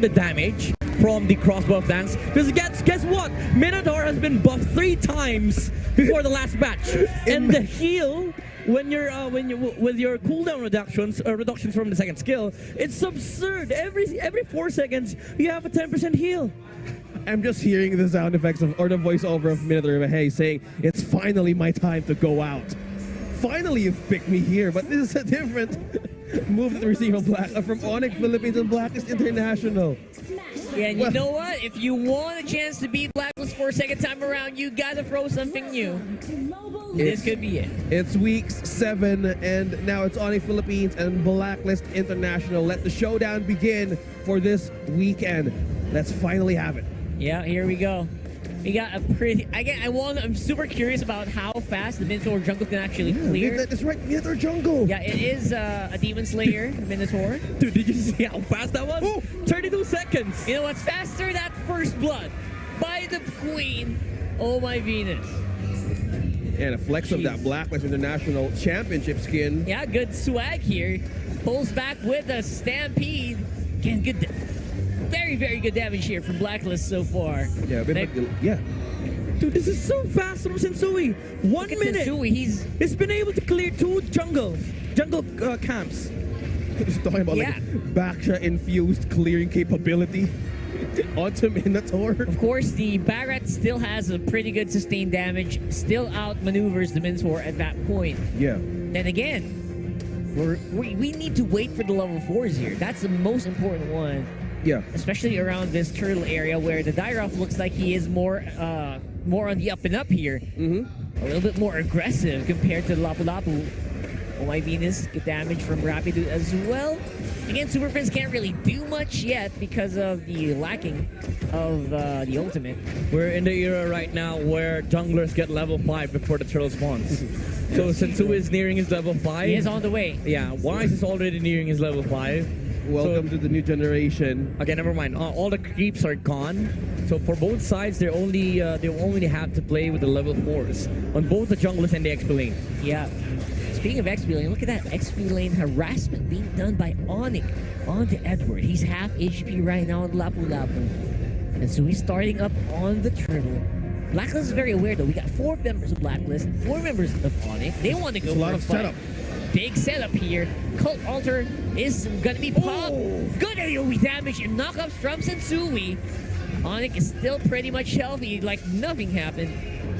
the damage from the crossbow of dance. Because guess what? Minotaur has been buffed 3 times before the last batch, and the heal when you're with your cooldown reductions from the second skill, it's absurd. Every 4 seconds you have a 10% heal. I'm just hearing the sound effects or the voiceover of Minotaur Hey saying, "It's finally my time to go out. Finally, you've picked me here." But this is a different move that we receive from Onic Philippines and Blacklis International. Yeah, and you know what? If you want a chance to beat Blacklis for a second time around, you gotta throw something new. This could be it. It's week 7, and now it's Onic Philippines and Blacklist International. Let the showdown begin for this weekend. Let's finally have it. Yeah, here we go. We got a pretty... I'm super curious about how fast the Minotaur jungle can actually clear. That's right, Minotaur jungle. Yeah, it is a Demon Slayer Minotaur. Dude, did you see how fast that was? Oh. 32 seconds. You know what's faster? That first blood by the Queen. Oh my Venus. And a flex of that Blacklist International Championship skin. Yeah, good swag here. Pulls back with a Stampede. Again, good... Very, very good damage here from Blacklist so far. Yeah, yeah. Dude, this is so fast from Sensui. 1 minute. Sensui, he's been able to clear 2 jungle camps. He's talking about like Baksha infused clearing capability onto Minotaur. Of course, the Barret still has a pretty good sustained damage. Still outmaneuvers the Minotaur at that point. Yeah. Then again, we need to wait for the level 4s here. That's the most important one. Yeah. Especially around this turtle area where the Dairoff looks like he is more on the up and up here. A little bit more aggressive compared to the Lapu Lapu. Oh my Venus, good damage from Rapidu as well. Again, Super Friends can't really do much yet because of the lacking of the ultimate. We're in the era right now where junglers get level 5 before the turtle spawns. So Sensui is nearing his level 5. He is on the way. Yeah, Wise is already nearing his level 5. Welcome to the new generation. Okay, never mind. All the creeps are gone. So for both sides, they only have to play with the level 4s on both the junglers and the XP lane. Yeah. Speaking of XP lane, look at that XP lane harassment being done by Onic onto Edward. He's half HP right now on Lapu Lapu. And so he's starting up on the turtle. Blacklist is very aware though. We got 4 members of Blacklist, 4 members of Onic. They want to go for a lot of setup. Big setup here. Cult Altar is gonna be popped. Good AoE damage and knockups from Sensui. Onic is still pretty much healthy, like nothing happened.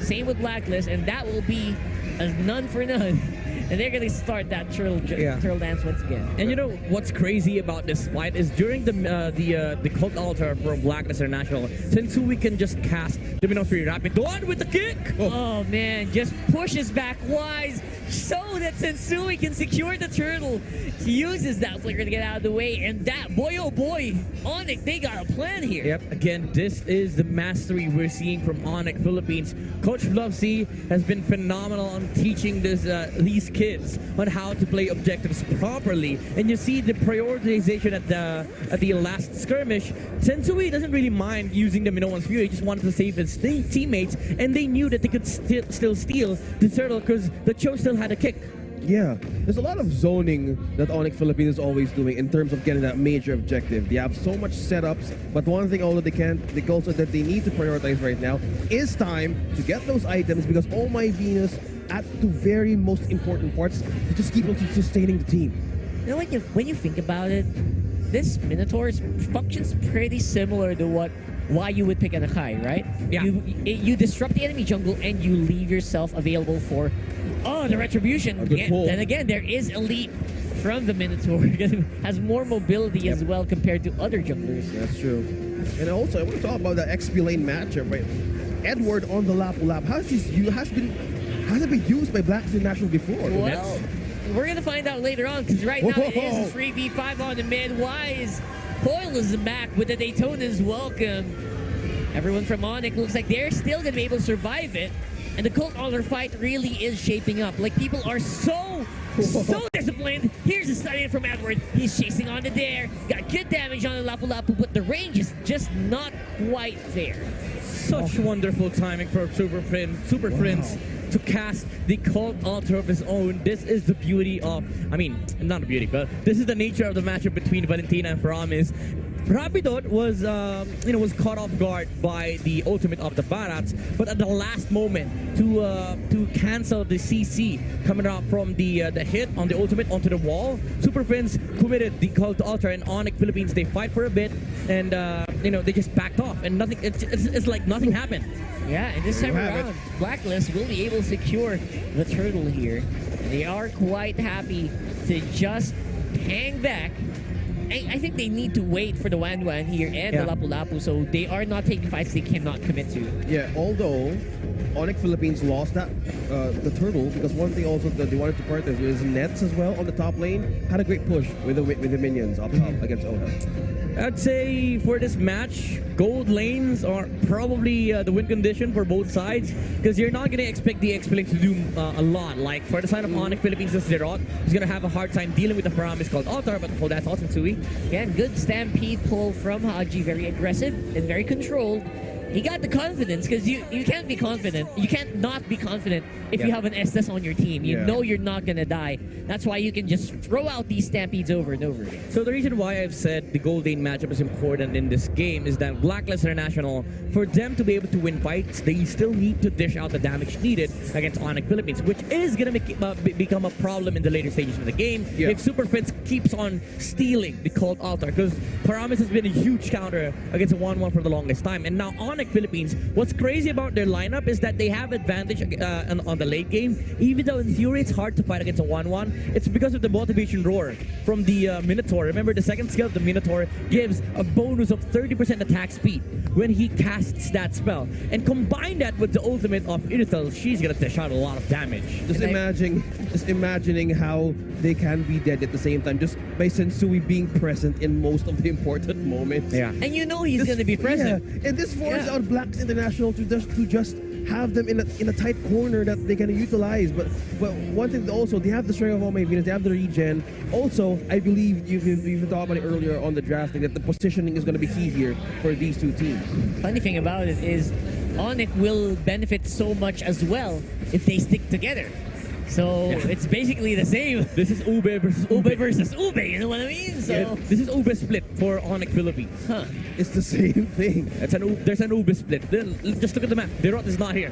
Same with Blacklist, and that will be a none for none. And they're gonna start that turtle dance once again. And you know what's crazy about this fight is during the Cult Altar for Blacklist International, Sensui can just cast the Minotaur Rapid Dawn with the kick. Oh man, just pushes back Wise so that Sensui can secure the turtle. He uses that flicker to get out of the way, and that boy oh boy, Onic, they got a plan here. Yep, again, this is the mastery we're seeing from Onic Philippines. Coach Mlbb has been phenomenal on teaching these kids on how to play objectives properly. And you see the prioritization at the last skirmish. Sensui doesn't really mind using the Minoan's Fury. He just wanted to save his teammates, and they knew that they could still steal the turtle because the Cho still had a kick. Yeah, there's a lot of zoning that Onic Philippines is always doing in terms of getting that major objective. They have so much setups, but one thing that they need to prioritize right now is time to get those items, because oh my Venus, at the very most important parts, to just keep on sustaining the team. You know, when you think about it, this Minotaur functions pretty similar to why you would pick an Akai, right? Yeah. You disrupt the enemy jungle and you leave yourself available for the retribution. Then again, there is a leap from the Minotaur because it has more mobility as well compared to other junglers. That's true. And also, I want to talk about the XP lane matchup, right? Edward on the Lapu Lapu. Hasn't been used by Blacklist International before. Well, we're going to find out later on, because right now it is a 3v5 on the mid. Wise Coil is back with the Daytona's welcome. Everyone from Onic looks like they're still going to be able to survive it. And the Cult Altar fight really is shaping up. Like, people are so disciplined. Here's a stun in from Edward. He's chasing on the dare. Got good damage on the Lapu Lapu, but the range is just not quite there. Such wonderful timing for Super Prince to cast the Cult Altar of his own. This is the beauty of, I mean, not the beauty, but this is the nature of the matchup between Valentina and Paramis. Rapidot was, was caught off guard by the ultimate of the Barats, but at the last moment to cancel the CC coming out from the hit on the ultimate onto the wall, Super Friends committed the call to altar, and Onic Philippines, they fight for a bit, and they just backed off, and nothing. It's like nothing happened. Yeah, and this time around, Blacklis will be able to secure the turtle here. And they are quite happy to just hang back. I think they need to wait for the Wan here and the Lapu-Lapu, so they are not taking fights they cannot commit to. Yeah, although Onic Philippines lost that the turtle, because one thing also that they wanted to partner is Nets as well on the top lane. Had a great push with the minions up top against Oda. I'd say for this match, gold lanes are probably the win condition for both sides, because you're not going to expect the X-Link to do a lot. Like for the side of Onic Philippines, Zerot is going to have a hard time dealing with the promise called Altar, but hold that's awesome, Sui. Again, good stampede pull from Haji, very aggressive and very controlled. He got the confidence, because you can't be confident. You can't not be confident if you have an S10 on your team. You know you're not going to die. That's why you can just throw out these stampedes over and over again. So the reason why I've said the Gold Lane matchup is important in this game is that Blacklis International, for them to be able to win fights, they still need to dish out the damage needed against Onic Philippines, which is going to become a problem in the later stages of the game if Super Friends keeps on stealing the Cold Altar, because Paramis has been a huge counter against a 1-1 for the longest time. And now Onic Philippines, what's crazy about their lineup is that they have advantage on the late game. Even though in theory it's hard to fight against a 1-1, it's because of the motivation roar from the Minotaur. Remember, the second skill of the Minotaur gives a bonus of 30% attack speed when he casts that spell. And combine that with the ultimate of Irithel, she's gonna dish out a lot of damage. Just imagining how they can be dead at the same time, just by Sensui being present in most of the important moments. Yeah. And he's going to be present. Yeah. And this forces out Blacklis International to just have them in a tight corner that they can utilize. But one thing also, they have the strength of all my Venus, they have the regen. Also, I believe you've talked about it earlier on the drafting, that the positioning is going to be key here for these two teams. Funny thing about it is Onic will benefit so much as well if they stick together. So it's basically the same. This is Ube versus Ube versus Ube, you know what I mean? So this is Ube split for Onic Philippines. Huh. It's the same thing. There's an Ube split. Just look at the map. Derot is not here.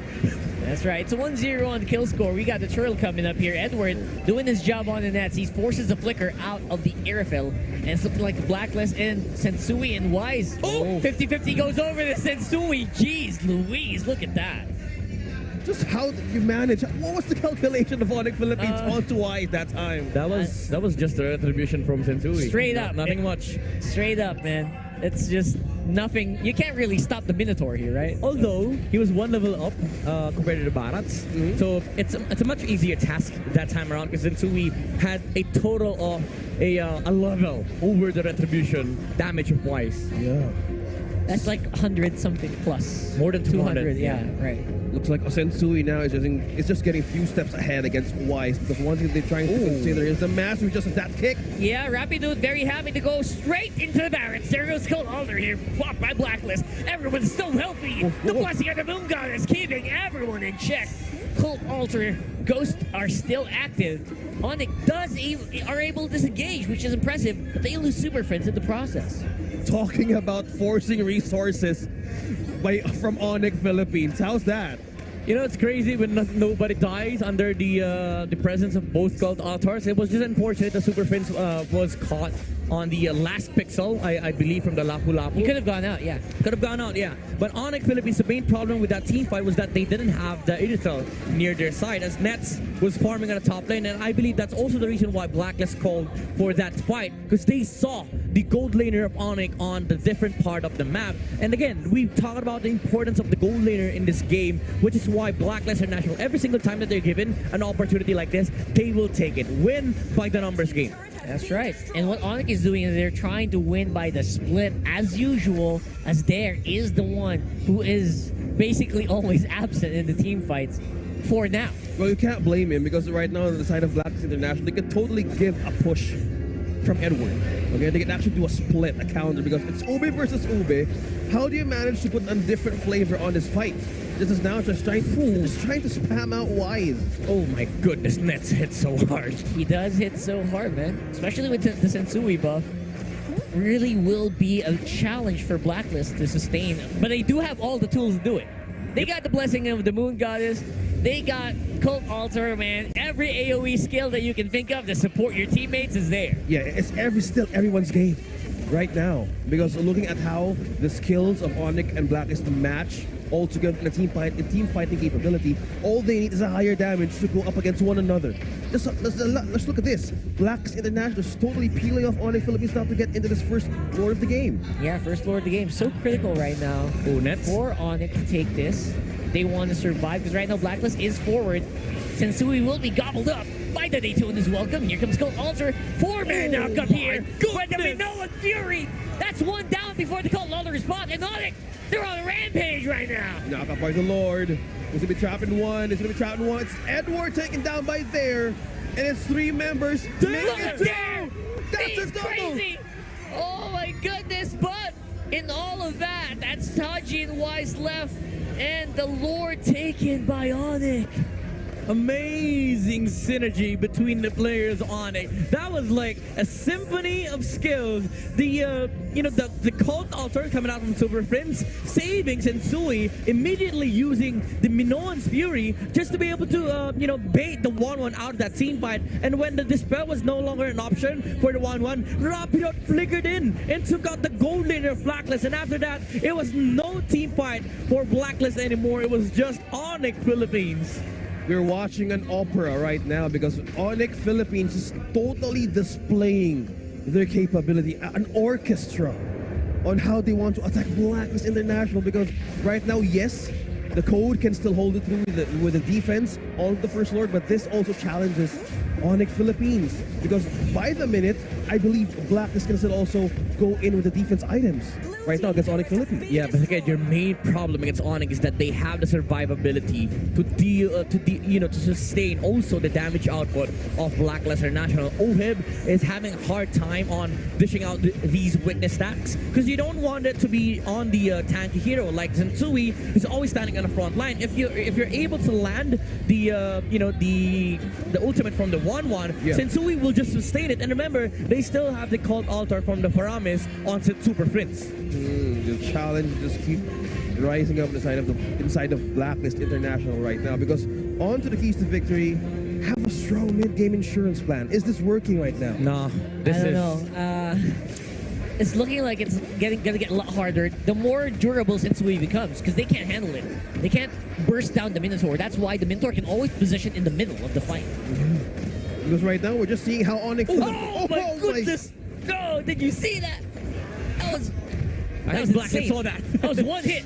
That's right. It's a 1-0 on the kill score. We got the turtle coming up here. Edward doing his job on the nets. He forces the flicker out of the Aerophil. And it's looking like Blacklis and Sensui and Wise. Oh, 50-50 goes over to Sensui. Jeez Louise, look at that. Just how did you manage? What was the calculation of Onic Philippines onto Wise that time? That was just a retribution from Sensui. Straight up. Nothing much. Straight up, man. It's just nothing. You can't really stop the Minotaur here, right? Although he was one level up compared to the Barats, so it's a much easier task that time around, because Sensui had a total of a level over the retribution damage of Wise. Yeah. That's like 100 something plus. More than 200. Yeah, right. Looks like Sensui now is just getting a few steps ahead against Wise, because one thing they're trying to consider is the mastery just of that kick. Yeah, Rapidude very happy to go straight into the Barrett. There goes Cold Altar here, fought by Blacklis. Everyone's so healthy. The blessing of the Moon God is keeping everyone in check. Cold Altar, Ghost are still active. Onic are able to disengage, which is impressive, but they lose Super Friends in the process. Talking about forcing resources from Onic Philippines. How's that? You know, it's crazy when nobody dies under the presence of both Cult Altars. It was just unfortunate that Super Friends was caught on the last pixel, I believe, from the Lapu-Lapu. He could have gone out, yeah. Could have gone out, yeah. But Onic Philippines, the main problem with that team fight was that they didn't have the Irithel near their side, as Nets was farming on the top lane, and I believe that's also the reason why Blacklis called for that fight, because they saw the gold laner of Onic on the different part of the map. And again, we've talked about the importance of the gold laner in this game, which is why Blacklis International, every single time that they're given an opportunity like this, they will take it. Win by the numbers game. That's right. And what Onic is doing is they're trying to win by the split as usual, as there is the one who is basically always absent in the team fights for now. Well, you can't blame him, because right now on the side of Blacklis International, they could totally give a push from Edward. Okay, they can actually do a split, a counter, because it's Ube versus Ube. How do you manage to put a different flavor on this fight? This is now just trying to spam out Wise. Oh my goodness, Nets hit so hard. He does hit so hard, man. Especially with the Sensui buff. really will be a challenge for Blacklis to sustain. But they do have all the tools to do it. They got the blessing of the Moon Goddess. They got Cult Altar, man. Every AoE skill that you can think of to support your teammates is there. Yeah, it's still everyone's game right now. Because looking at how the skills of Onic and Blacklis match all together in a team fighting capability, all they need is a higher damage to go up against one another. Let's look at this. Blacklis International is totally peeling off Onic Philippines now to get into this first lord of the game. Yeah, first lord of the game. So critical right now for Onic to take this. They want to survive because right now Blacklis is forward. Sensui will be gobbled up by the Daytona is welcome. Here comes Cult Altar. 4-man knockup here. But the Minoan Fury. That's one down before the Cult Altar response. And Onic, they're on a rampage right now. Knockup by the Lord. It's going to be trapped in one. It's Edward taken down by there. And it's 3 members. Look at there. That's a He's double. crazy. Oh my goodness. But in all of that, that's Taji and Wise left. And the Lord taken by Onic. Amazing synergy between the players on it. That was like a symphony of skills. The Cult Altar coming out from Super Prince, saving Sensui, immediately using the Minoan's Fury just to be able to bait the 1-1 out of that team fight. And when the Dispel was no longer an option for the 1-1, Rapidot flickered in and took out the gold laner of Blacklis. And after that, it was no team fight for Blacklis anymore. It was just Onic Philippines. We're watching an opera right now because Onic Philippines is totally displaying their capability, an orchestra on how they want to attack Blacklis International. Because right now, yes, the code can still hold it through with the defense on the First Lord, but this also challenges Onic Philippines because by the minute, I believe Blacklis can still also go in with the defense items right now against Onic Philippines. Yeah, but again, your main problem against Onic is that they have the survivability to sustain also the damage output of Blacklis International. Ohib is having a hard time on dishing out these witness stacks because you don't want it to be on the tanky hero like Sensui, who's always standing on the front line. If you're able to land the ultimate from the 1-1, yeah, Sensui will just sustain it. And remember, they still have the Cult Altar from the Paramis on Super Prince. The challenge just keep rising up inside of Blacklist International right now because on to the keys to victory. Have a strong mid-game insurance plan. Is this working right now? No, I don't know. It's looking like it's gonna get a lot harder the more durable Sensui becomes because they can't handle it. They can't burst down the Minotaur. That's why the Minotaur can always position in the middle of the fight. Because right now we're just seeing how Onic. Oh my goodness! Oh, did you see that? I was think Blacklis insane. saw that. That was one hit.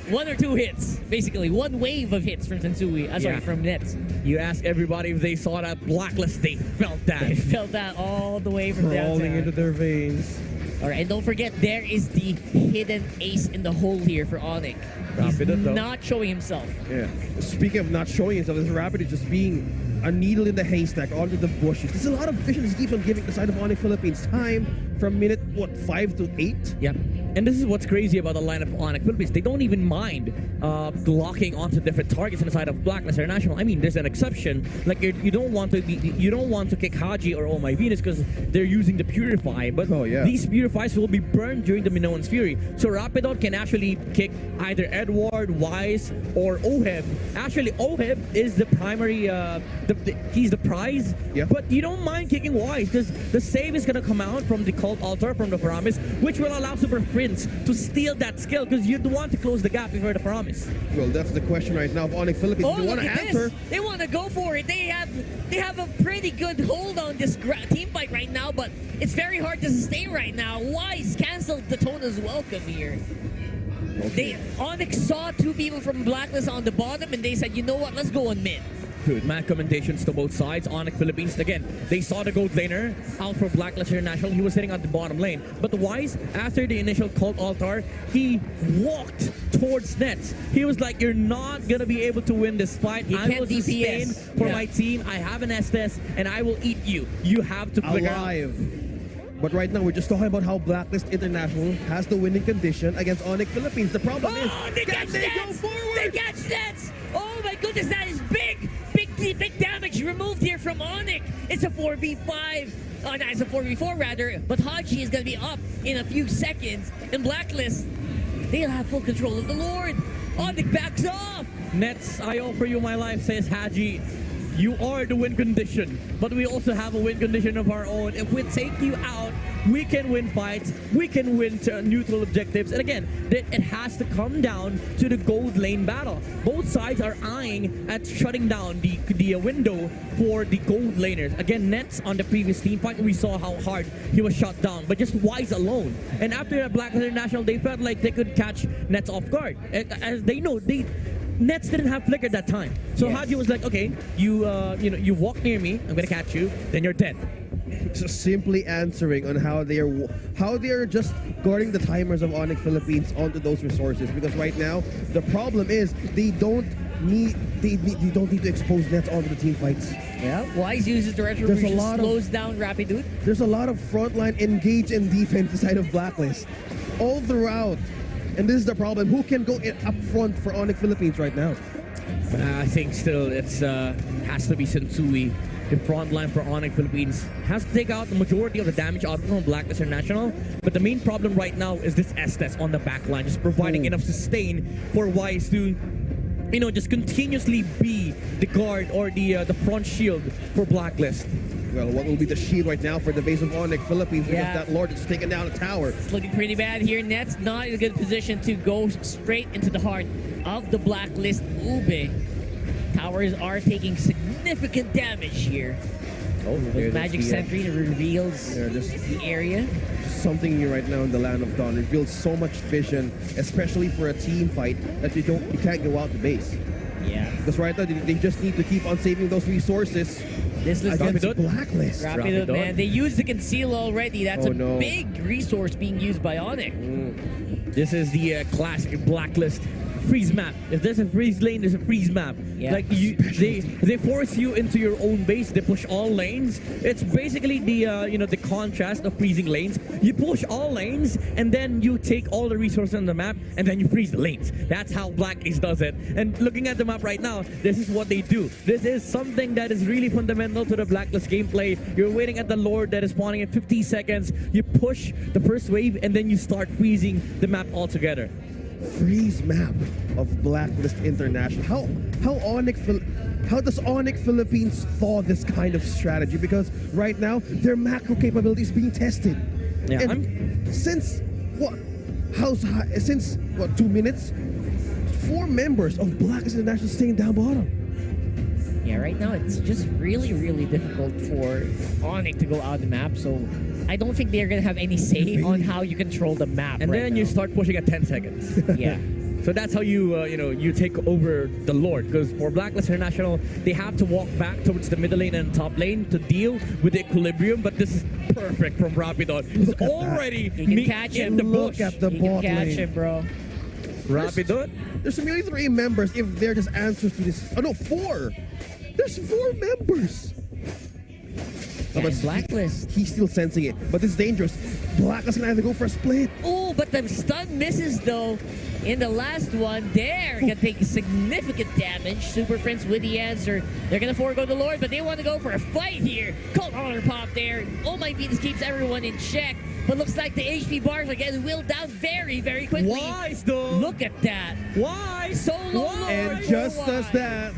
1 or 2 hits, basically. One wave of hits from Sensui. Sorry, from Nets. You ask everybody if they saw that Blacklist, they felt that. They felt that all the way from crawling downtown. into their veins. All right, and don't forget, there is the hidden ace in the hole here for Onic. He's not showing himself. Yeah. Speaking of not showing himself, this Rapid is just being a needle in the haystack onto the bushes. There's a lot of vision he keeps on giving the side of Onic Philippines. Time from minute, 5 to 8? Yep. And this is what's crazy about the lineup of Onic Philippines. They don't even mind locking onto different targets on the side of Blacklis International. I mean, there's an exception. Like you don't want to kick Haji or Oh My Venus because they're using the Purify. But these Purifies will be burned during the Minoan's Fury. So Rapidot can actually kick either Edward, Wise, or Ohib. Actually, Ohib is the primary. He's the prize. Yeah. But you don't mind kicking Wise because the save is gonna come out from the Cult Altar from the Promise, which will allow Super Prince to steal that skill because you'd want to close the gap before the Promise. Well, that's the question right now of Onic Philippines. Oh, They want to look at answer. this. They want to go for it. They have a pretty good hold on this team fight right now, but it's very hard to sustain right now. Wise canceled Daytona's welcome here. Okay. Onic saw 2 people from Blacklist on the bottom, and they said, you know what, let's go on mid. Good. Mad commendations to both sides. Onic Philippines, again, they saw the gold laner out for Blacklis International. He was sitting on the bottom lane. But the Wise, after the initial Cult Altar, he walked towards Nets. He was like, you're not going to be able to win this fight. I will sustain for my team. I have an S10, and I will eat you. You have to figure out. But right now, we're just talking about how Blacklist International has the winning condition against Onic Philippines. The problem is, can they go forward? They catch Nets! Oh my goodness, that is big! Big damage removed here from Onic. It's a 4v5. Oh, no, it's a 4v4 rather. But Haji is going to be up in a few seconds. And Blacklist, they'll have full control of the Lord. Onic backs off. Nets, I offer you my life, says Haji. You are the win condition, but we also have a win condition of our own. If we take you out, we can win fights, we can win neutral objectives. And again, it has to come down to the gold lane battle. Both sides are eyeing at shutting down the window for the gold laners. Again, Nets on the previous team fight, we saw how hard he was shut down, but just Wise alone. And after that Blacklis International, they felt like they could catch Nets off guard. As they know, Nets didn't have flicker that time. So Yes. Haji was like, okay, you walk near me, I'm gonna catch you, then you're dead. Just simply answering on how they are just guarding the timers of Onic Philippines onto those resources, because right now the problem is they don't need to expose Nets onto the team fights. Yeah, Wise uses the retribution, slows down Rapidude. There's a lot of frontline engage and defense inside of Blacklist all throughout. And this is the problem. Who can go up front for Onic Philippines right now? I think still it's has to be Sensui. The front line for Onic Philippines has to take out the majority of the damage out from Blacklis International. But the main problem right now is this S10 on the back line, just providing enough sustain for Wise to, just continuously be the guard or the front shield for Blacklist. Well, what will be the shield right now for the base of Onic Philippines, because Yeah. that Lord has taken down a tower. It's looking pretty bad here. Nets not in a good position to go straight into the heart of the Blacklist Ube. Towers are taking significant damage here. Oh, With Magic Sentry reveals the area. Something new right now in the Land of Dawn reveals so much vision, especially for a team fight, that you can't go out the base. Yeah. Because right now they just need to keep on saving those resources This looks against good. Blacklist. Rapidude, man. They used the conceal already. That's Oh, a no. big resource being used by Onic. This is the classic Blacklist freeze map. If there's a freeze lane, there's a freeze map. Yeah. Like they force you into your own base. They push all lanes. It's basically the the contrast of freezing lanes. You push all lanes and then you take all the resources on the map and then you freeze the lanes. That's how Blacklist does it. And looking at the map right now, this is what they do. This is something that is really fundamental to the Blacklist gameplay. You're waiting at the Lord that is spawning in 50 seconds. You push the first wave and then you start freezing the map altogether. Freeze map of Blacklist International. How does Onic Philippines thaw this kind of strategy? Because right now their macro capability is being tested. Yeah, and since 2 minutes, 4 members of Blacklist International staying down bottom. Yeah, right now it's just really, really difficult for Onic to go out the map. So I don't think they're gonna have any say on how you control the map. And right then now. you start pushing at 10 seconds. Yeah. So that's how you take over the Lord. Because for Blacklist International, they have to walk back towards the middle lane and top lane to deal with the equilibrium. But this is perfect from Rapidon. He's Look at already You can catch in him. the Look bush. at the You can bot catch lane. him, bro. Rapidon. There's merely 3 members if they're just answers to this. Oh no, 4. There's 4 members. Yeah, but Blacklist. He's still sensing it, but this is dangerous. Blacklist can either go for a split. Oh, but the stun misses though. In the last one, they're gonna take significant damage. Super Friends with the answer. They're gonna forego the Lord, but they want to go for a fight here. Cold Honor pop there. Oh my Venus keeps everyone in check. But looks like the HP bars are getting wheeled down very, very quickly. Wise though. Look at that. Why? Solo Lord And for just as Wise. that,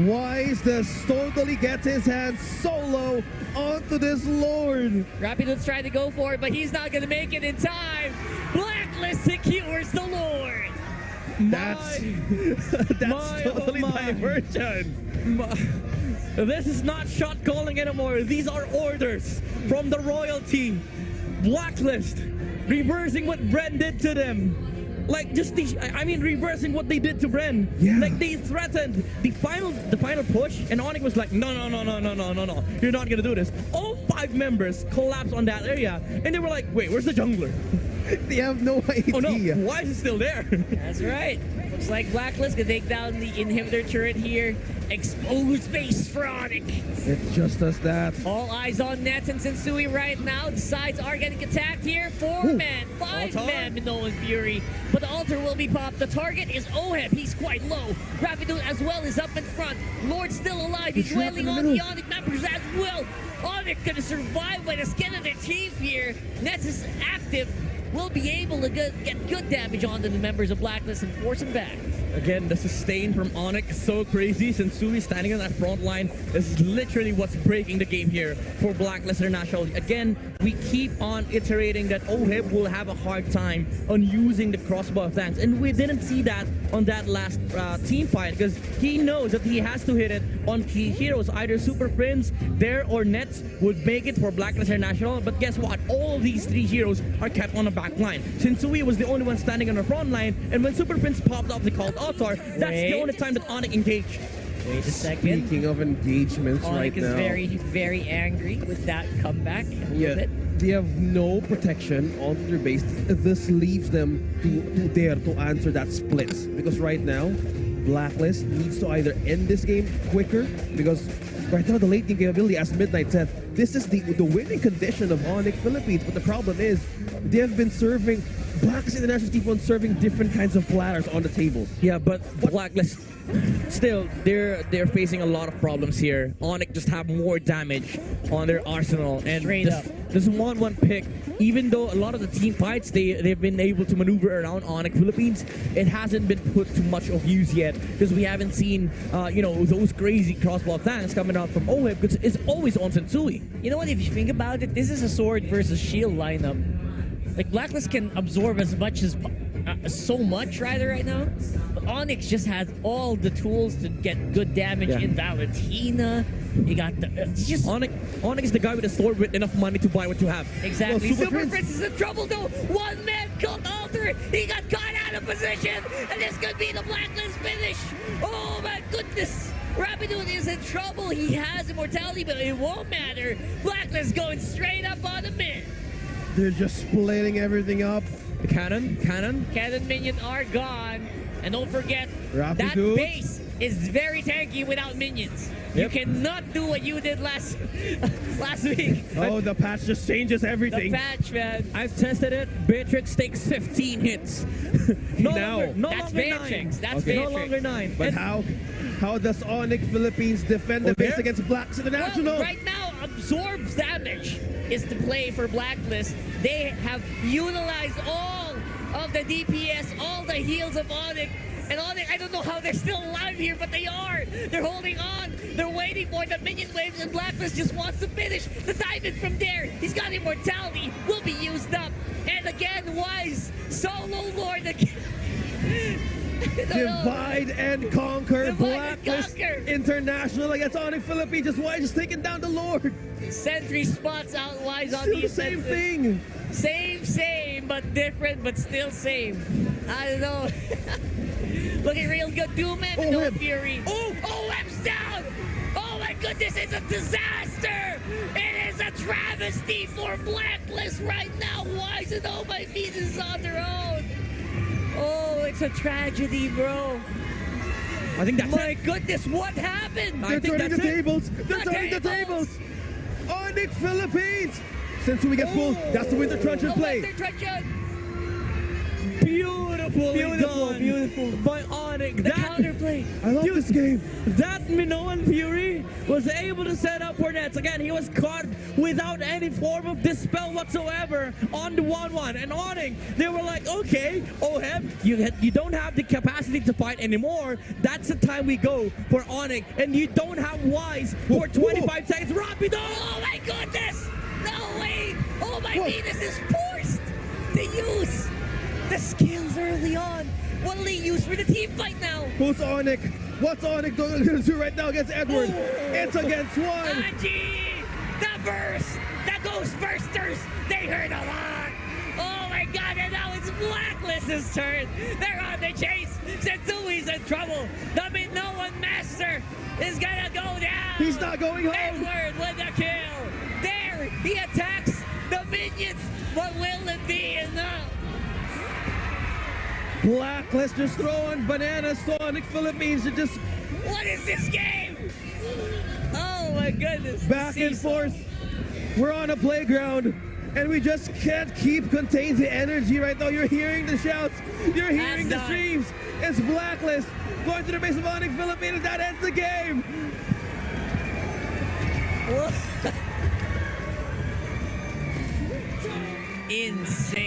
Wise does totally get his hands solo onto this Lord. Rapidude's trying to go for it, but he's not gonna make it in time. Blacklist secures the Lord. That's My, totally oh my. diversion. This is not shot calling anymore. These are orders from the royalty. Blacklist reversing what Bren did to them. Like reversing what they did to Bren. Yeah. Like they threatened the final push, and Onic was like, no, you're not gonna do this. All 5 members collapsed on that area, and they were like, wait, where's the jungler? They have no idea. Oh no, why is it still there? That's right. Looks like Blacklis can take down the inhibitor turret here. Exposed base for Onic. It just does that. All eyes on Nets and Sensui right now. The sides are getting attacked here. 4-man, 5-man Minoan Fury. But the altar will be popped. The target is Oheb. He's quite low. Rapido as well is up in front. Lord still alive. He's dwelling on the Onic members as well. Onic gonna survive by the skin of their teeth here. Nets is active. Will be able to get good damage onto the members of Blacklis and force them back. Again, the sustain from Onic is so crazy. Sensui standing on that front line is literally what's breaking the game here for Blacklis International. Again, we keep on iterating that Oheb will have a hard time on using the crossbow of thanks. And we didn't see that on that last team fight because he knows that he has to hit it on key heroes. Either Super Prince, Dare, or Nets would make it for Blacklis International. But guess what? All these three heroes are kept on the back line. Sensui was the only one standing on the front line. And when Super Prince popped off the called Altar, that's the only time that Onic engaged. Wait a second. Speaking of engagements right Onic is now. very angry with that comeback. They have no protection onto their base. This leaves them to dare to answer that split. Because right now, Blacklis needs to either end this game quicker, because right now the late game capability, as Midnight said, this is the winning condition of Onic Philippines. But the problem is, they have been serving, Blacklis International keep on serving different kinds of platters on the table. Yeah, but Blacklis, still, they're facing a lot of problems here. Onic just have more damage on their arsenal. And this 1-1 pick, even though a lot of the team fights, they've been able to maneuver around Onic Philippines, it hasn't been put to much of use yet because we haven't seen, those crazy crossbow tanks coming out from Oheb because it's always on Sensui. You know what, if you think about it, this is a sword versus shield lineup. Like, Blacklis can absorb as much as so much right now, but Onyx just has all the tools to get good damage in Valentina. You got the just Onyx is the guy with a sword with enough money to buy what you have. exactly. Well, Super Prince is in trouble though. One man called Alter. He got caught out of position, and this could be the Blacklist finish. Oh my goodness. Rapido is in trouble. He has immortality, but it won't matter. Blacklist going straight up on the mid. They're just splitting everything up. The cannon. Cannon minion are gone. And don't forget, that Rapido. base is very tanky without minions. You cannot do what you did last week. Oh, the patch just changes The everything. patch, man. I've tested it. Beatrix takes 15 hits. no Now. longer, no That's longer Beatrix. 9. That's Okay. No Beatrix. longer 9. But And how does Onic Philippines defend the base there? against Blacks International? Well, right now, absorbs damage is the play for Blacklist. They have utilized all of the DPS, all the heals of Onic. And Onic, I don't know how they're still alive here, but they are. They're holding on. They're waiting for the minion waves, and Blacklist just wants to finish. The diamond from there, he's got immortality, will be used up. And again, Wise, solo lord again. Divide and conquer. Divide and Blacklist conquer. International against Onic Philippines. Just Wise just taking down the Lord. Sentry spots out Wise on Still the the same thing. Same, but different, but still same. I don't know. Looking real good. Doom and no Fury. Oh, M's down. Oh my goodness, it's a disaster. It is a travesty for Blacklist right now. Wise and Oh My Feet is on their own. Oh, it's a tragedy, bro. I think that's My it. goodness, what happened? They're think turning the that's it. tables. They're turning the tables. Onic Philippines. Since we get full, that's the Winter Truncheon play. Winter Truncheon. Beautiful by Onyx. The counterplay. I love this game. That Minoan Fury was able to set up for Nets. Again, he was caught without any form of dispel whatsoever on the 1-1. And Onyx, they were like, okay, Oheb, you don't have the capacity to fight anymore. That's the time we go for Onyx. And you don't have Wise for 25 seconds. Rapido! Oh my goodness! No way! Oh my Venus is forced to use the skills early on. What will he use for the team fight now? Who's Onic? What's Onic going to do right now against Edward? It's against one. Angie! The burst! The ghost bursters! They hurt a lot! Oh my god, and now it's Blacklist's turn! They're on the chase! Sensui's in trouble! The Minoan Master is gonna go down! He's not going home. Edward with the kill! There! He attacks the minions! But will it be enough? Blacklis just throwing bananas to Onic Philippines to just What is this game? Oh my goodness. back and forth. We're on a playground and we just can't keep contain the energy right now. You're hearing the shouts. You're hearing the S10. streams. It's Blacklis going to the base of Onic Philippines. That ends the game. Insane.